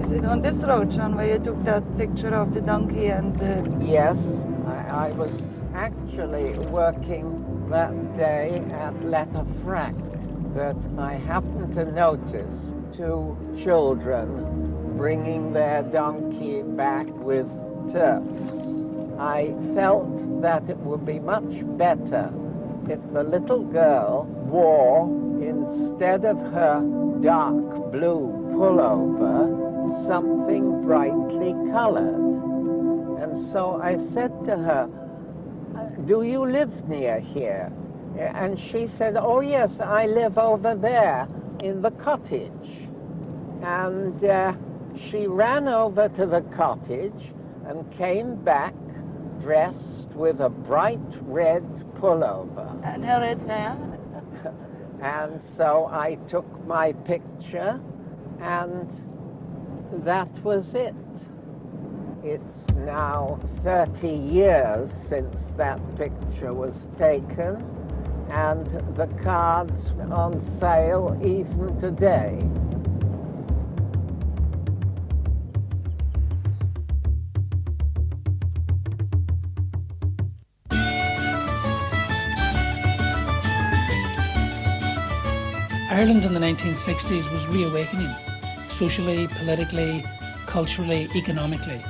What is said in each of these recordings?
Is it on this road, John, where you took that picture of the donkey and the... Yes, I was actually working that day at Letterfrack, but I happened to notice two children bringing their donkey back with turfs. I felt that it would be much better if the little girl wore, instead of her dark blue pullover, something brightly colored. And so I said to her, "Do you live near here?" And she said, "Oh yes, I live over there in the cottage." And she ran over to the cottage and came back dressed with a bright red pullover. And her red hair. And so I took my picture, and that was it. It's now 30 years since that picture was taken, and the card's on sale even today. Ireland in the 1960s was reawakening, socially, politically, culturally, economically.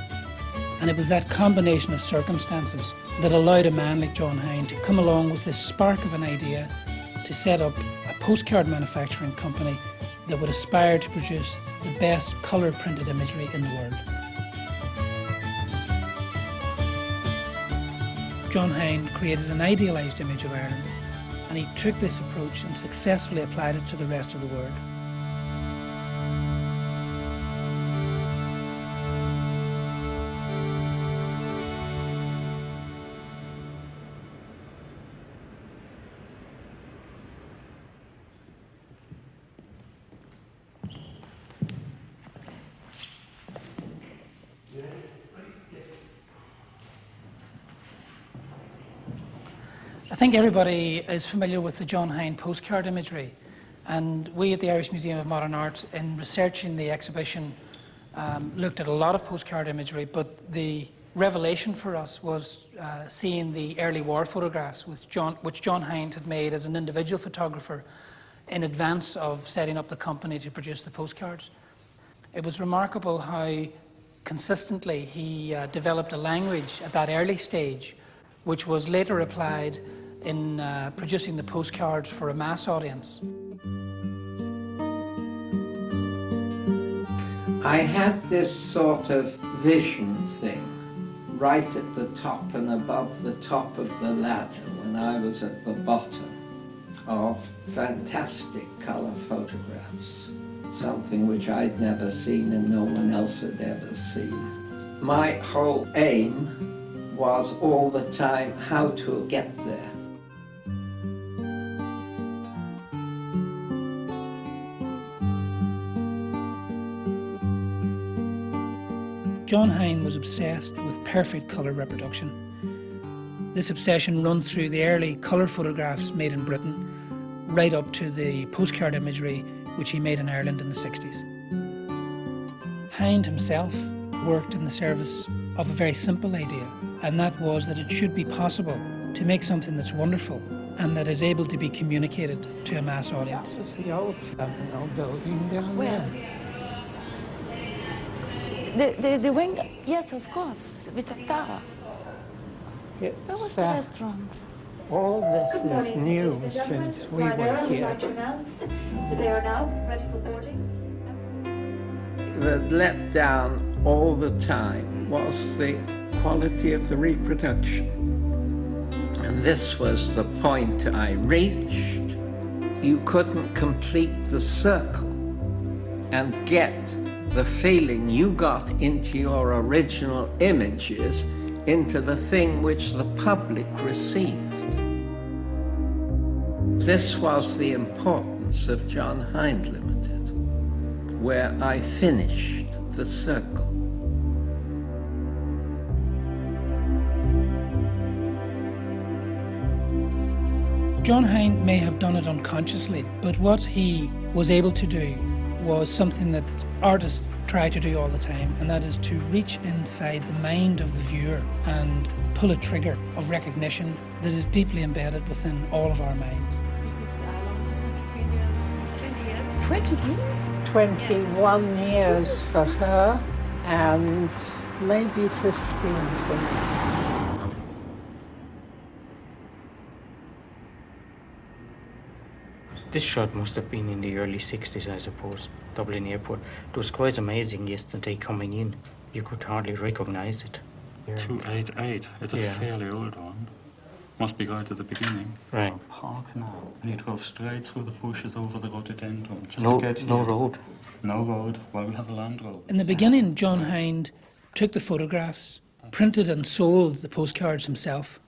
And it was that combination of circumstances that allowed a man like John Hinde to come along with this spark of an idea to set up a postcard manufacturing company that would aspire to produce the best colour printed imagery in the world. John Hinde created an idealised image of Ireland, and he took this approach and successfully applied it to the rest of the world. I think everybody is familiar with the John Hinde postcard imagery, and we at the Irish Museum of Modern Art, in researching the exhibition, looked at a lot of postcard imagery, but the revelation for us was seeing the early war photographs which John Hinde had made as an individual photographer in advance of setting up the company to produce the postcards. It was remarkable how consistently he developed a language at that early stage, which was later applied in producing the postcards for a mass audience. I had this sort of vision thing right at the top and above the top of the ladder when I was at the bottom of fantastic colour photographs, something which I'd never seen and no one else had ever seen. My whole aim was all the time how to get there. John Hinde was obsessed with perfect colour reproduction. This obsession runs through the early colour photographs made in Britain, right up to the postcard imagery which he made in Ireland in the 60s. Hinde himself worked in the service of a very simple idea, and that was that it should be possible to make something that's wonderful and that is able to be communicated to a mass audience. That was the old terminal building down there. The wing, yes, of course, with the tower. That was the restaurant. All this is new since we were here. They are now ready for boarding. The letdown all the time was the quality of the reproduction. And this was the point I reached. You couldn't complete the circle and get the feeling you got into your original images into the thing which the public received. This was the importance of John Hinde Limited, where I finished the circle. John Hinde may have done it unconsciously, but what he was able to do was something that artists try to do all the time, and that is to reach inside the mind of the viewer and pull a trigger of recognition that is deeply embedded within all of our minds. 20 years? 21 years for her and maybe 15 for me. This shot must have been in the early 60s, I suppose, Dublin Airport. It was quite amazing yesterday coming in. You could hardly recognize it. 288, it's a fairly old one. Must be right at the beginning. Right. Park now. And you drove straight through the bushes over the rhododendron. No road. No road. Well, we'll have a Land Rover. In the beginning, John Hinde took the photographs, printed and sold the postcards himself.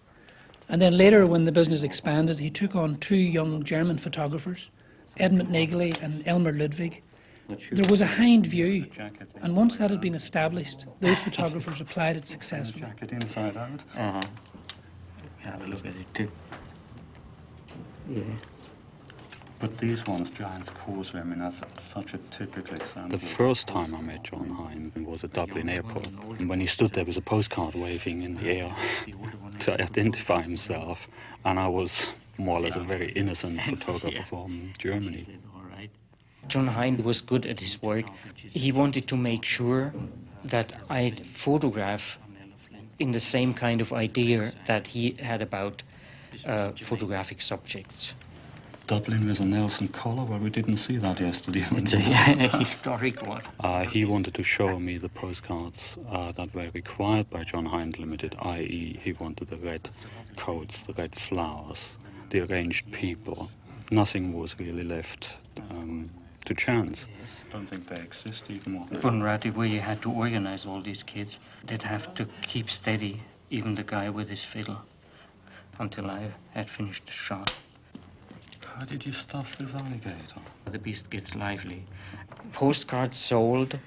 And then later, when the business expanded, he took on 2 young German photographers, Edmund Nageli and Elmer Ludwig. There was a Hind view, and once that had been established, those photographers applied it successfully. Jacket inside out. Uh-huh. Have a look at it too. Yeah. But these ones, Giant's Causeway, I mean, that's such a typical example. The first time I met John Hinde was at Dublin Airport, and when he stood there with a postcard waving in the air to identify himself, and I was more or less a very innocent photographer from Germany. John Hinde was good at his work. He wanted to make sure that I'd photograph in the same kind of idea that he had about photographic subjects. Dublin was a Nelson colour, well, we didn't see that yesterday. It's a historic one. He wanted to show me the postcards that were required by John Hinde Limited, i.e. he wanted the red coats, the red flowers, the arranged people. Nothing was really left to chance. I don't think they exist even more. Bunratty, where you had to organize all these kids, they'd have to keep steady, even the guy with his fiddle, until I had finished the shot. How did you stuff this alligator? The beast gets lively. Postcards sold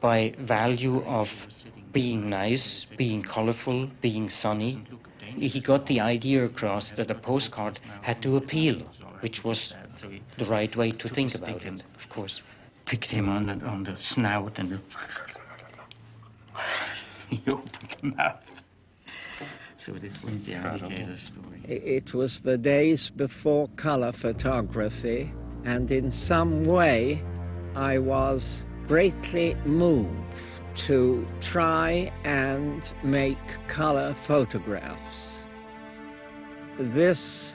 by value of being nice, being colorful, being sunny. He got the idea across that a postcard had to appeal, which was the right way to think about it, of course. Picked him on the snout and he opened the mouth. So this was the alligator story. It was the days before color photography, and in some way I was greatly moved to try and make color photographs. This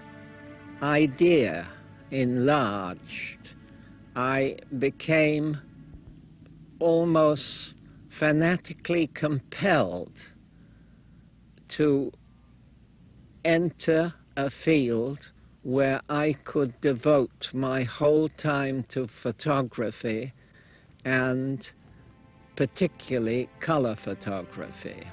idea enlarged. I became almost fanatically compelled to enter a field where I could devote my whole time to photography, and particularly color photography.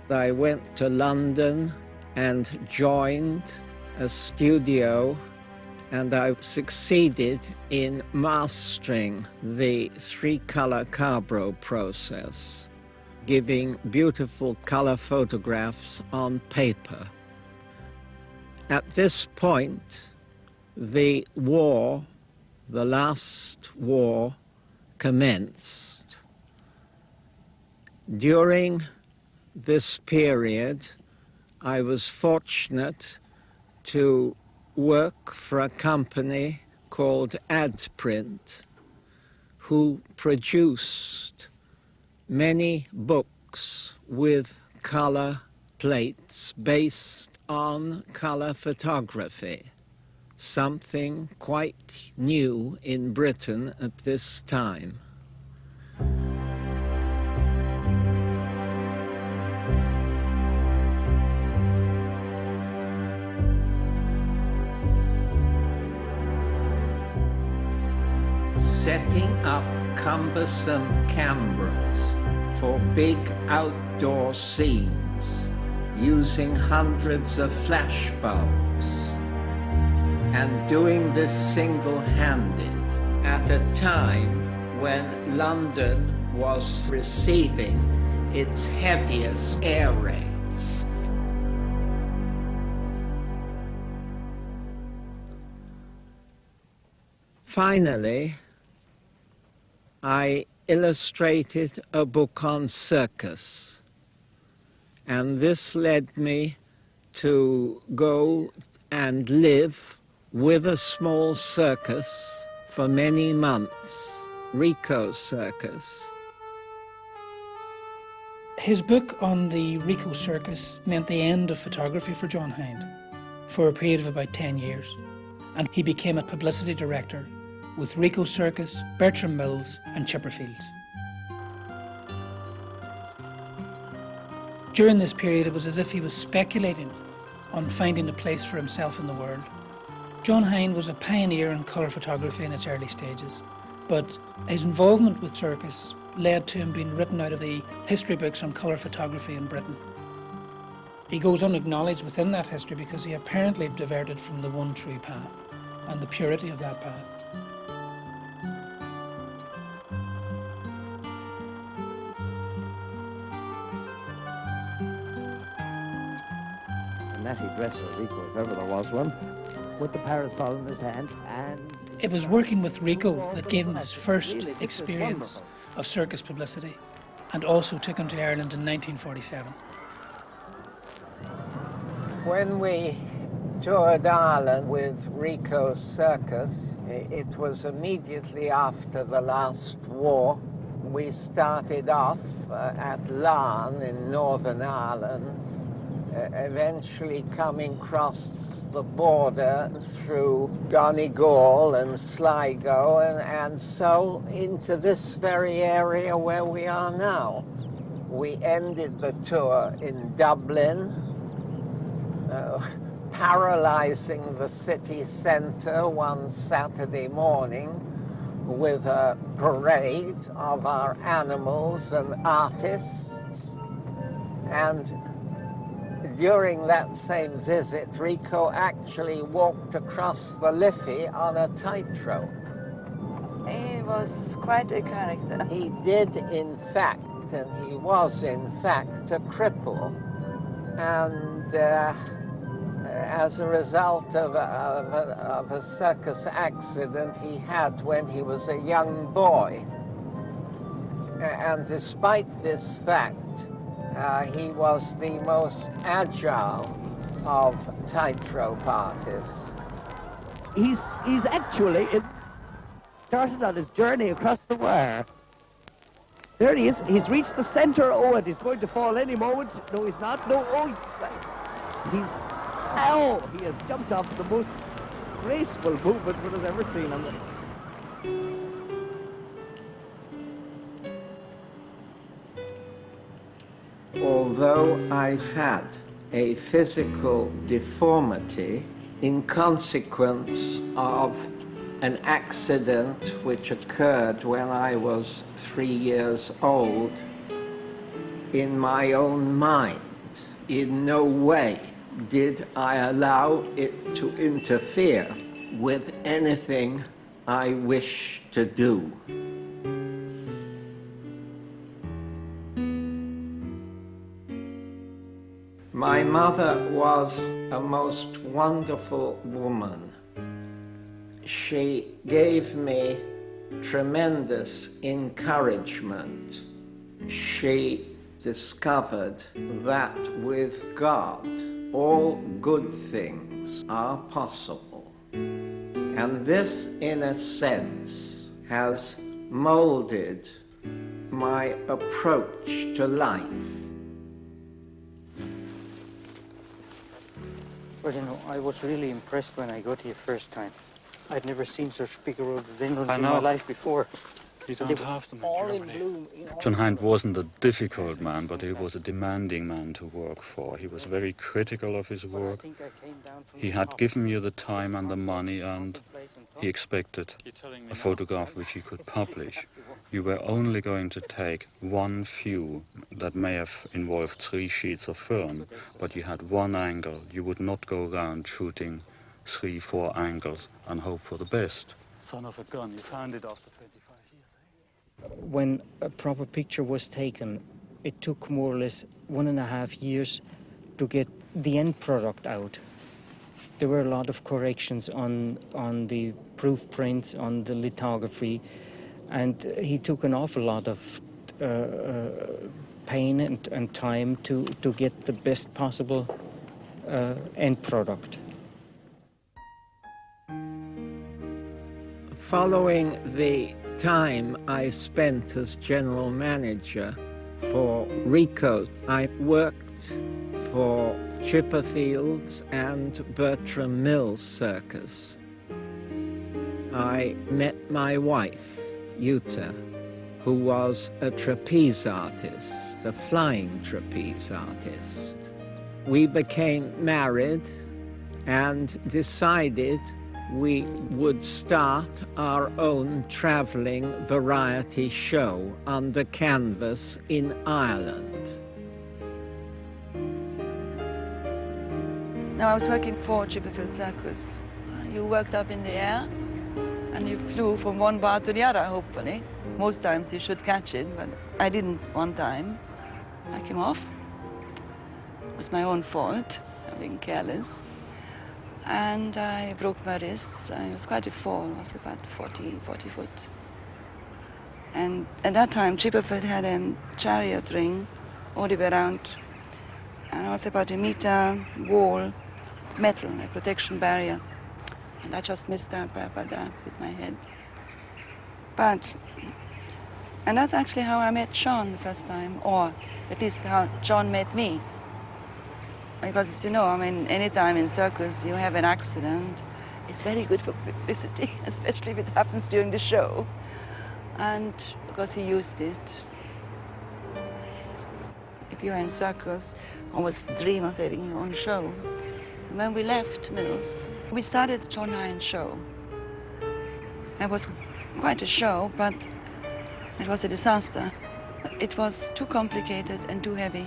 I went to London and joined a studio, and I succeeded in mastering the 3-color Carbro process, giving beautiful color photographs on paper. At this point, the war, the last war, commenced. During this period, I was fortunate to work for a company called Adprint, who produced many books with color plates based on color photography, something quite new in Britain at this time. Setting up cumbersome cameras for big outdoor scenes, using hundreds of flash bulbs, and doing this single-handed at a time when London was receiving its heaviest air raids. finally, I illustrated a book on circus. And this led me to go and live with a small circus for many months, Rico's Circus. His book on the Rico Circus meant the end of photography for John Hinde for a period of about 10 years. And he became a publicity director with Rico Circus, Bertram Mills and Chipperfields. During this period, it was as if he was speculating on finding a place for himself in the world. John Hinde was a pioneer in colour photography in its early stages, but his involvement with Circus led to him being written out of the history books on colour photography in Britain. He goes unacknowledged within that history because he apparently diverted from the one true path and the purity of that path. A natty dresser, Rico, if ever there was one, with the parasol in his hand, and... It was working with Rico that gave him his first experience of circus publicity and also took him to Ireland in 1947. When we toured Ireland with Rico's Circus, it was immediately after the last war. We started off at Larne in Northern Ireland, eventually coming across the border through Donegal and Sligo and so into this very area where we are now. We ended the tour in Dublin, paralysing the city centre one Saturday morning with a parade of our animals and artists. And during that same visit, Rico actually walked across the Liffey on a tightrope. He was quite a character. He did, in fact, and he was, in fact, a cripple. And as a result of a circus accident he had when he was a young boy. And despite this fact, he was the most agile of tightrope artists. He's actually started on his journey across the wire. There he is. He's reached the centre. Oh, and he's going to fall any moment. No, he's not. No, oh, he's... Ow! He has jumped off the most graceful movement one has ever seen on the... Although I've had a physical deformity in consequence of an accident which occurred when I was 3 years old, in my own mind, in no way did I allow it to interfere with anything I wish to do. My mother was a most wonderful woman. She gave me tremendous encouragement. She discovered that with God, all good things are possible. And this, in a sense, has molded my approach to life. But you know, I was really impressed when I got here first time. I'd never seen such big rhododendrons in my life before. You don't have them in Germany. John Hinde wasn't a difficult man, but he was a demanding man to work for. He was very critical of his work. He had given you the time and the money, and he expected a photograph which he could publish. You were only going to take one view that may have involved 3 sheets of film, but you had one angle. You would not go around shooting 3, 4 angles and hope for the best. Son of a gun, you found it after 25 years. When a proper picture was taken, it took more or less 1.5 years to get the end product out. there were a lot of corrections on the proof prints, on the lithography, and he took an awful lot of pain and time to get the best possible end product. Following the time I spent as general manager for Rico, I worked for Chipperfield's and Bertram Mills Circus. I met my wife, Jutta, who was a trapeze artist, a flying trapeze artist. We became married and decided we would start our own traveling variety show under canvas in Ireland. Now I was working for Chipperfield Circus. You worked up in the air and you flew from one bar to the other, hopefully. Most times you should catch it, but I didn't one time. I came off. It was my own fault, I'm being careless. And I broke my wrists. It was quite a fall, it was about 40 foot. And at that time, Chipperfield had a chariot ring all the way around. And I was about a meter wall, metal, a protection barrier. And I just missed that by about that with my head. And that's actually how I met John the first time, or at least how John met me. Because, you know, I mean, anytime in circus you have an accident, it's very good for publicity, especially if it happens during the show. And because he used it. If you're in circus, always dream of having your own show. And when we left Mills, we started John Hinde Show. It was quite a show, but it was a disaster. It was too complicated and too heavy.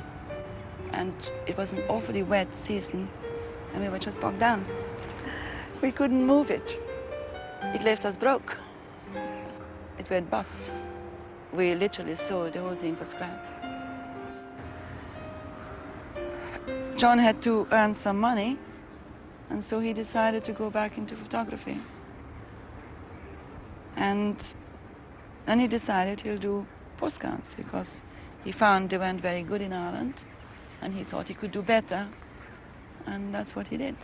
And it was an awfully wet season, and we were just bogged down. We couldn't move it. It left us broke. It went bust. We literally sold the whole thing for scrap. John had to earn some money, and so he decided to go back into photography. And then he decided he'll do postcards, because he found they weren't very good in Ireland, and he thought he could do better, and that's what he did.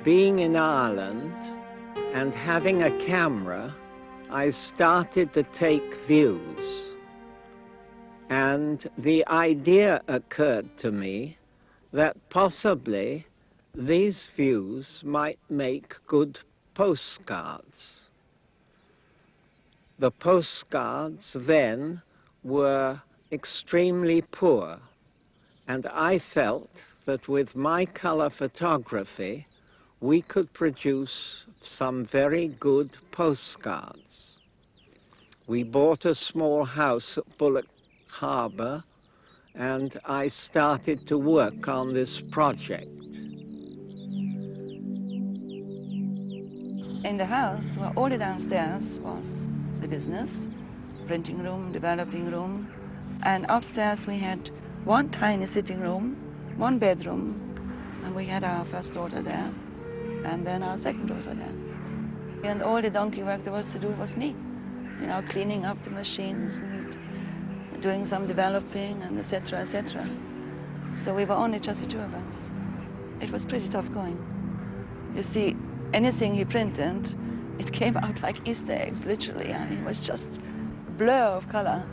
Being in Ireland and having a camera, I started to take views. And the idea occurred to me that possibly these views might make good postcards. The postcards then were extremely poor, and I felt that with my color photography we could produce some very good postcards. We bought a small house at Bullock Harbour, and I started to work on this project. In the house, well, all the downstairs was the business, printing room, developing room, and upstairs we had one tiny sitting room, one bedroom, and we had our first daughter there, and then our second daughter there. And all the donkey work there was to do was me, you know, cleaning up the machines and doing some developing and etc., etc. So we were only just the two of us. It was pretty tough going. You see, anything he printed, it came out like Easter eggs, literally. I mean, it was just a blur of color.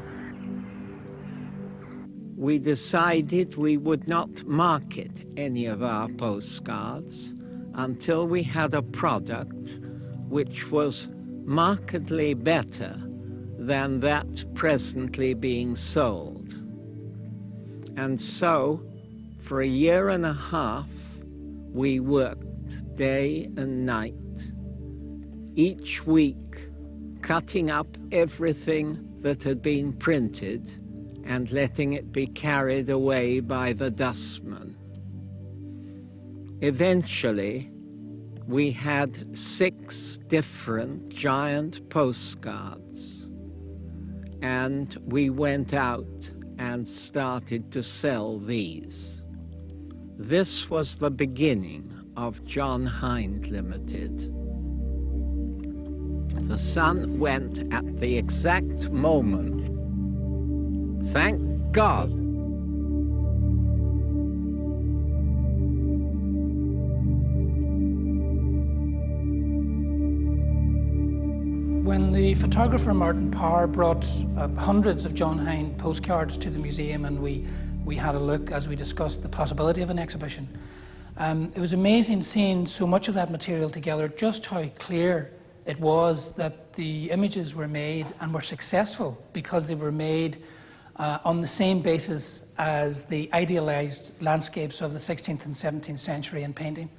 We decided we would not market any of our postcards until we had a product which was markedly better than that presently being sold. And so, for a year and a half, we worked day and night, each week cutting up everything that had been printed and letting it be carried away by the dustman. Eventually, we had 6 different giant postcards, and we went out and started to sell these. This was the beginning of John Hinde Limited. The sun went at the exact moment. Thank God. When the photographer Martin Power brought hundreds of John Hinde postcards to the museum, and we had a look as we discussed the possibility of an exhibition, it was amazing seeing so much of that material together, just how clear it was that the images were made and were successful because they were made on the same basis as the idealized landscapes of the 16th and 17th century in painting.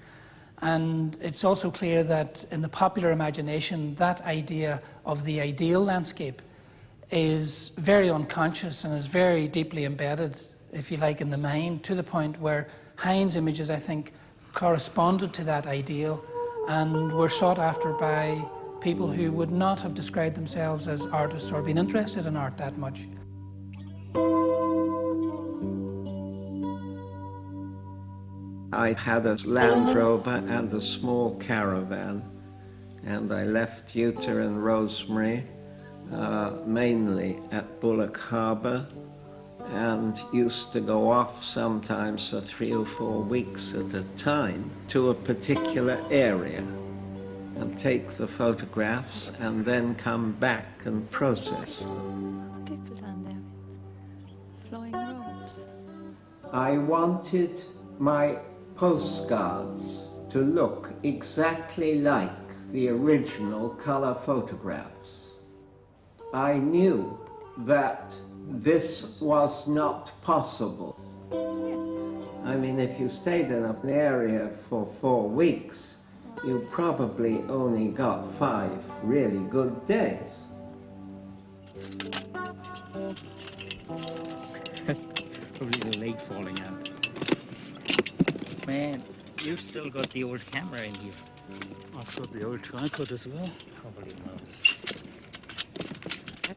And it's also clear that in the popular imagination, that idea of the ideal landscape is very unconscious and is very deeply embedded, if you like, in the mind, to the point where Hinde's images, I think, corresponded to that ideal and were sought after by people who would not have described themselves as artists or been interested in art that much. I had a Land Rover and a small caravan, and I left Jutta and Rosemary mainly at Bullock Harbour, and used to go off sometimes for 3 or 4 weeks at a time to a particular area and take the photographs and then come back and process them. People down there with flowing robes. I wanted my postcards to look exactly like the original color photographs. I knew that this was not possible. I mean, if you stayed in an area for 4 weeks, you probably only got 5 really good days. Probably the leg falling out. Man, you've still got the old camera in here. I've got the old tripod as well. Probably not.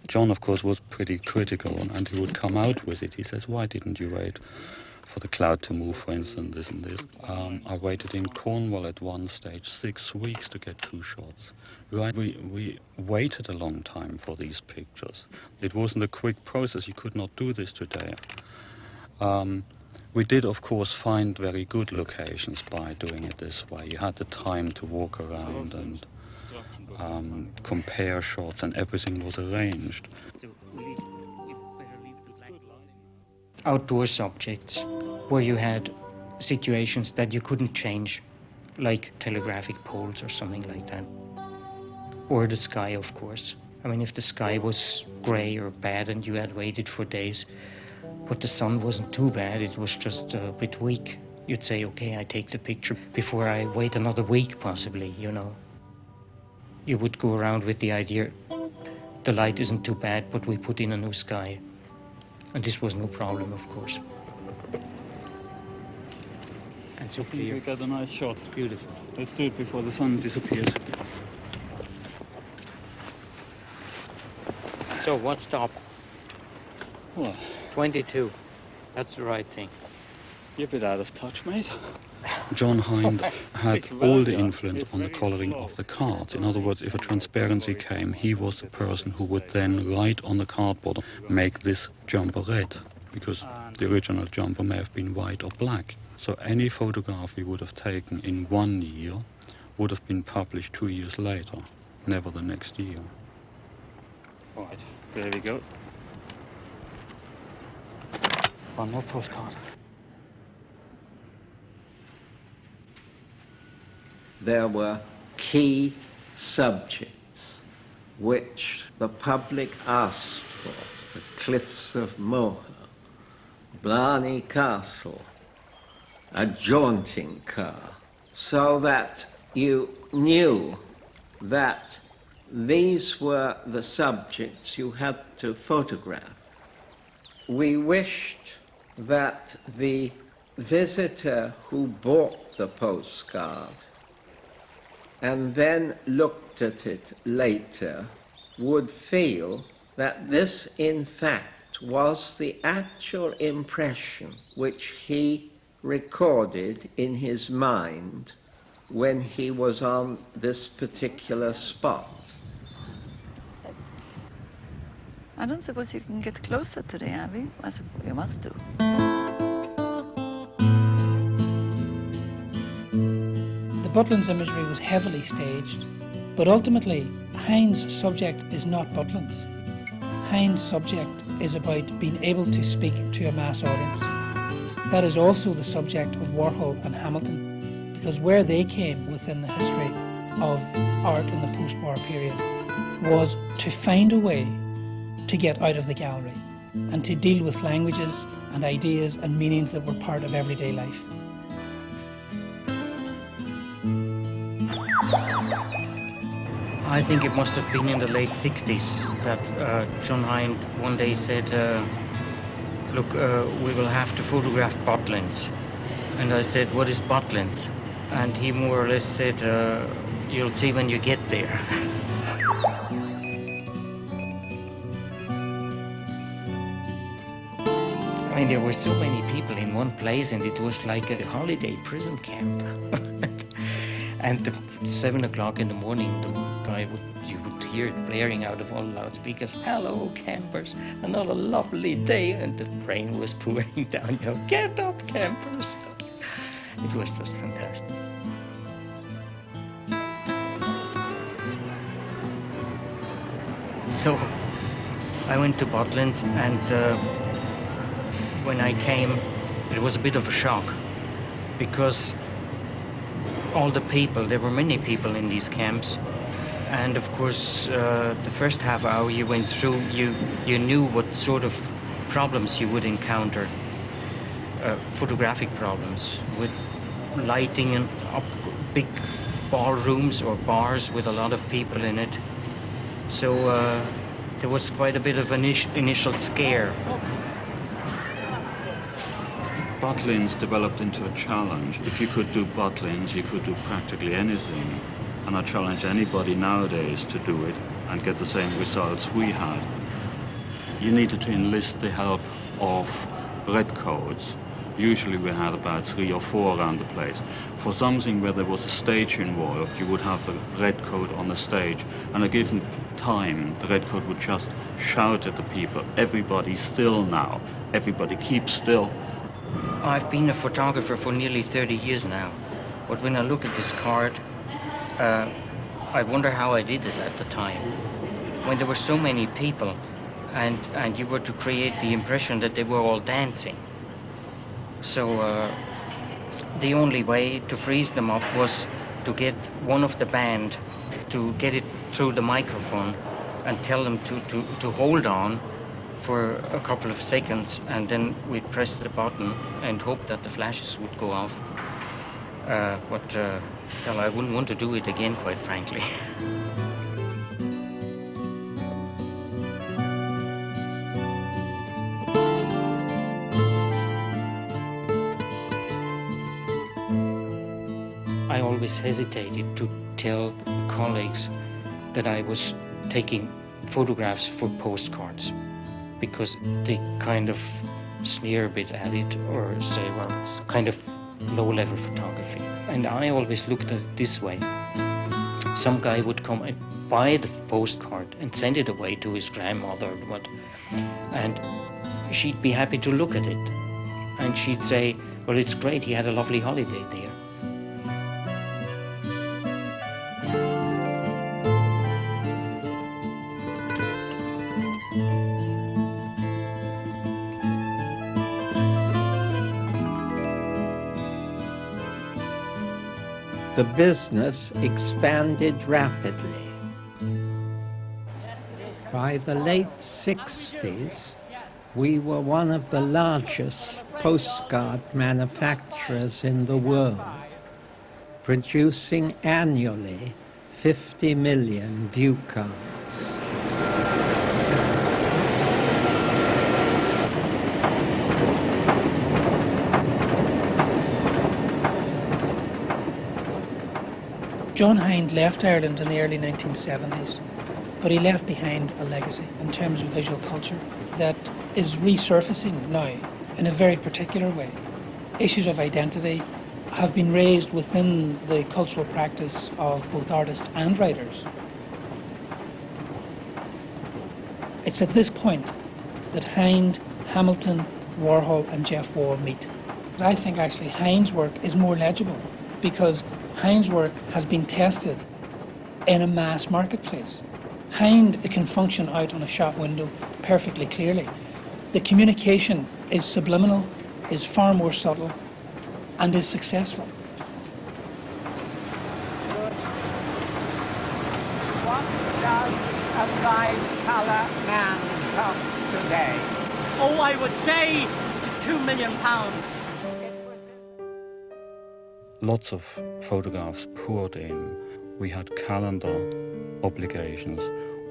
John, of course, was pretty critical, and he would come out with it. He says, why didn't you wait for the cloud to move, for instance, this and this? I waited in Cornwall at one stage 6 weeks to get 2 shots. Right, we waited a long time for these pictures. It wasn't a quick process. You could not do this today. We did, of course, find very good locations by doing it this way. You had the time to walk around and compare shots, and everything was arranged. Outdoor subjects where you had situations that you couldn't change, like telegraphic poles or something like that. Or the sky, of course. I mean, if the sky was grey or bad and you had waited for days, but the sun wasn't too bad, it was just a bit weak, you'd say, okay, I take the picture before I wait another week, possibly, you know. You would go around with the idea, the light isn't too bad, but we put in a new sky. And this was no problem, of course. And so clear. We got a nice shot. Beautiful. Let's do it before the sun disappears. So what stop? Well, 22. That's the right thing. you're a bit out of touch, mate. John Hinde had all the influence on the colouring of the cards. In other words, if a transparency came, he was the person who would then write on the cardboard, make this jumper red, because the original jumper may have been white or black. So any photograph we would have taken in 1 year would have been published 2 years later, never the next year. Right, there we go. One more postcard. There were key subjects which the public asked for: the cliffs of Moher, Blarney Castle, a jaunting car, so that you knew that these were the subjects you had to photograph. We wished that the visitor who bought the postcard and then looked at it later would feel that this, in fact, was the actual impression which he recorded in his mind when he was on this particular spot. I don't suppose you can get closer today, Abby. I suppose you must do. The Butlins imagery was heavily staged, but ultimately Hind's subject is not Butlins. Hind's subject is about being able to speak to a mass audience. That is also the subject of Warhol and Hamilton, because where they came within the history of art in the post-war period was to find a way to get out of the gallery and to deal with languages and ideas and meanings that were part of everyday life. I think it must have been in the late 60s that John Hinde one day said, look, we will have to photograph Butlins. And I said, what is Butlins? And he more or less said, you'll see when you get there. I mean, there were so many people in one place, and it was like a holiday prison camp. And at 7 o'clock in the morning, you would hear it blaring out of all loudspeakers, hello campers, another lovely day, and the rain was pouring down, get up campers. It was just fantastic. So I went to Butlins, and when I came, it was a bit of a shock, because all the people, there were many people in these camps, and of course the first half hour you went through, you knew what sort of problems you would encounter, photographic problems with lighting and up big ballrooms or bars with a lot of people in it. So there was quite a bit of an initial scare. Butlins developed into a challenge. If you could do Butlins, you could do practically anything. And I challenge anybody nowadays to do it and get the same results we had. You needed to enlist the help of redcoats. Usually we had about 3 or 4 around the place. For something where there was a stage involved, you would have the redcoat on the stage. And at a given time, the redcoat would just shout at the people, everybody still now, everybody keep still. I've been a photographer for nearly 30 years now, but when I look at this card, I wonder how I did it at the time. When there were so many people, and you were to create the impression that they were all dancing. So the only way to freeze them up was to get one of the band to get it through the microphone and tell them to hold on for a couple of seconds, and then we'd press the button and hope that the flashes would go off. Well, I wouldn't want to do it again, quite frankly. I always hesitated to tell colleagues that I was taking photographs for postcards, because they kind of sneer a bit at it or say, well, it's kind of low-level photography. And I always looked at it this way. Some guy would come and buy the postcard and send it away to his grandmother, and she'd be happy to look at it. And she'd say, well, it's great, he had a lovely holiday there. The business expanded rapidly. By the late 60s, we were one of the largest postcard manufacturers in the world, producing annually 50 million view cards. John Hinde left Ireland in the early 1970s, but he left behind a legacy in terms of visual culture that is resurfacing now in a very particular way. issues of identity have been raised within the cultural practice of both artists and writers. It's at this point that Hind, Hamilton, Warhol and Jeff Wall meet. I think actually Hind's work is more legible because Hind's work has been tested in a mass marketplace. Hind can function out on a shop window perfectly clearly. The communication is subliminal, is far more subtle, and is successful. What does a light colour man cost today? Oh, I would say £2 million. Lots of photographs poured in. We had calendar obligations.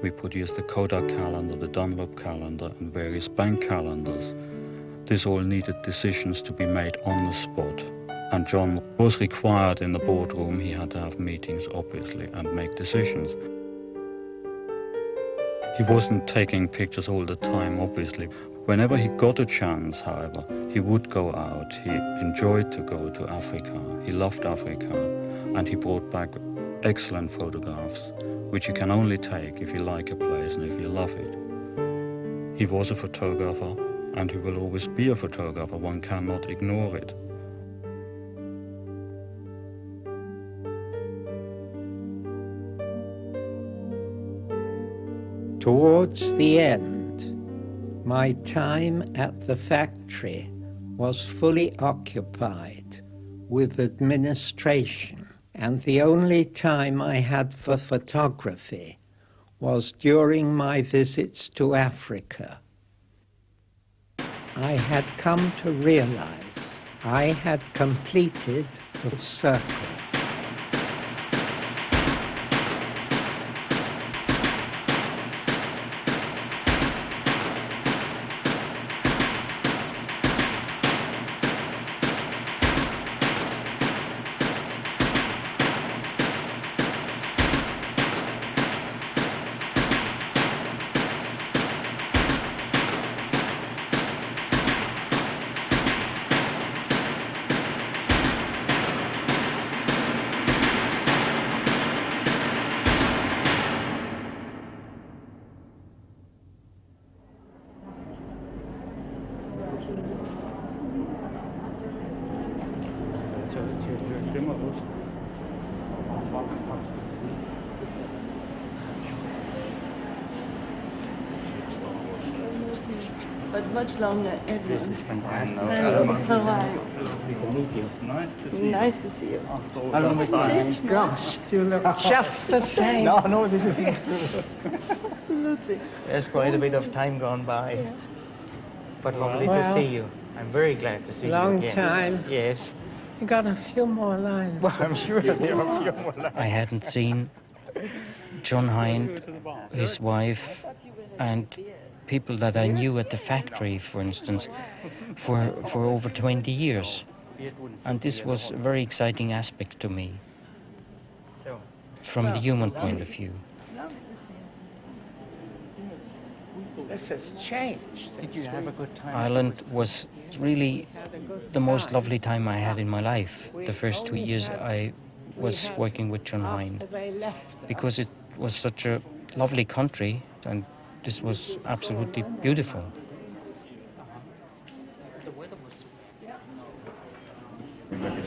We produced the Kodak calendar, the Dunlop calendar, and various bank calendars. This all needed decisions to be made on the spot. And John was required in the boardroom. He had to have meetings, obviously, and make decisions. He wasn't taking pictures all the time, obviously. Whenever he got a chance, however, he would go out. He enjoyed to go to Africa. He loved Africa, and he brought back excellent photographs, which you can only take if you like a place and if you love it. He was a photographer, and he will always be a photographer. One cannot ignore it. Towards the end, my time at the factory was fully occupied with administration, and the only time I had for photography was during my visits to Africa. I had come to realize I had completed the circle. But much longer, Edwin. This is fantastic. How are you? Lovely to meet you. Nice to see you. Nice to see you. After all How long that was the time. change? Gosh, you look just the same. No, this is Absolutely. There's quite a bit of time gone by. But lovely to Well, see you. I'm very glad to see you long again. time. Yes. You got a few more lines. Well, I'm sure that there are a few more lines. I hadn't seen John Hinde, his wife, and people that I knew at the factory, for instance, for over 20 years. And this was a very exciting aspect to me, from the human point of view. This has changed. Did you have a good time? Ireland was really the most lovely time I had in my life. The first 2 years I was working with John Hinde, because it was such a lovely country, and this was absolutely beautiful.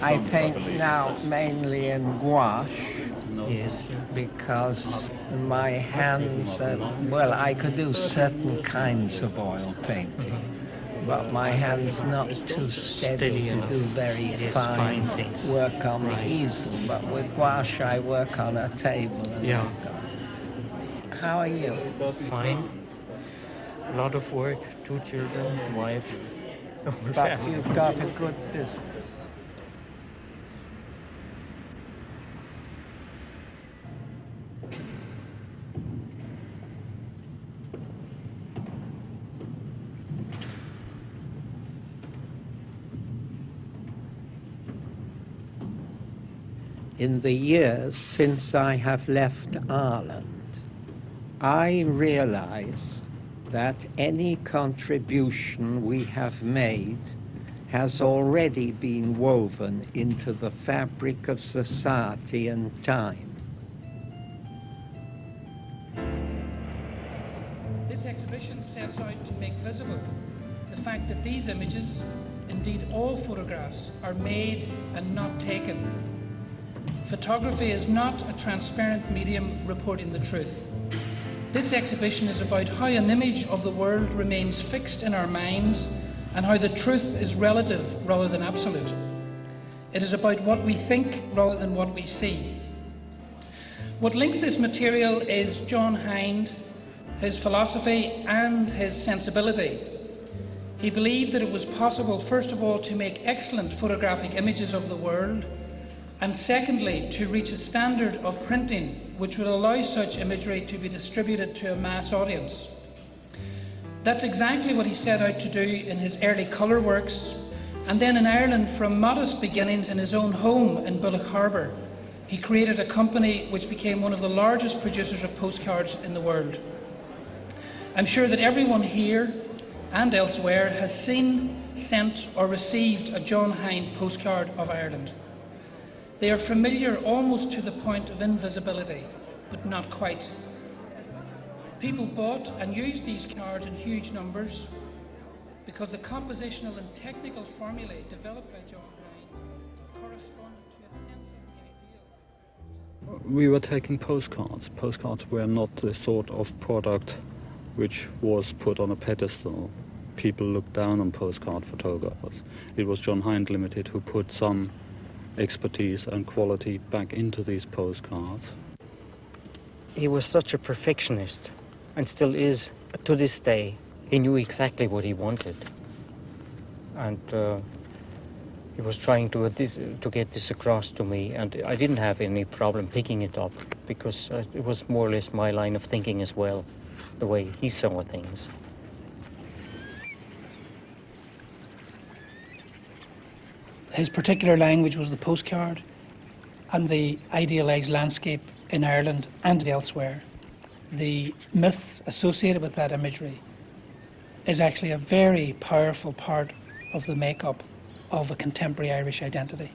I paint now mainly in gouache. Yes. Because my hands, well, I could do certain kinds of oil painting, but my hands not too steady to do very fine things. work on the easel. But with gouache, I work on a table. And Yeah. How are you? Fine. A lot of work, 2 children, wife. But you've got a good business. In the years since I have left Ireland, I realize that any contribution we have made has already been woven into the fabric of society and time. This exhibition sets out to make visible the fact that these images, indeed all photographs, are made and not taken. Photography is not a transparent medium reporting the truth. This exhibition is about how an image of the world remains fixed in our minds and how the truth is relative rather than absolute. It is about what we think rather than what we see. What links this material is John Hinde, his philosophy and his sensibility. He believed that it was possible, first of all, to make excellent photographic images of the world, and secondly, to reach a standard of printing which would allow such imagery to be distributed to a mass audience. That's exactly what he set out to do in his early colour works, and then in Ireland, from modest beginnings in his own home in Bullock Harbour, he created a company which became one of the largest producers of postcards in the world. I'm sure that everyone here and elsewhere has seen, sent or received a John Hinde postcard of Ireland. They are familiar almost to the point of invisibility, but not quite. People bought and used these cards in huge numbers because the compositional and technical formulae developed by John Hinde corresponded to a sense of the ideal. We were taking postcards. Postcards were not the sort of product which was put on a pedestal. People looked down on postcard photographers. It was John Hinde Limited who put some expertise and quality back into these postcards. He was such a perfectionist, and still is to this day. He knew exactly what he wanted, and he was trying to get this across to me, and I didn't have any problem picking it up because it was more or less my line of thinking as well, the way he saw things. His particular language was the postcard and the idealised landscape in Ireland and elsewhere. The myths associated with that imagery is actually a very powerful part of the makeup of a contemporary Irish identity.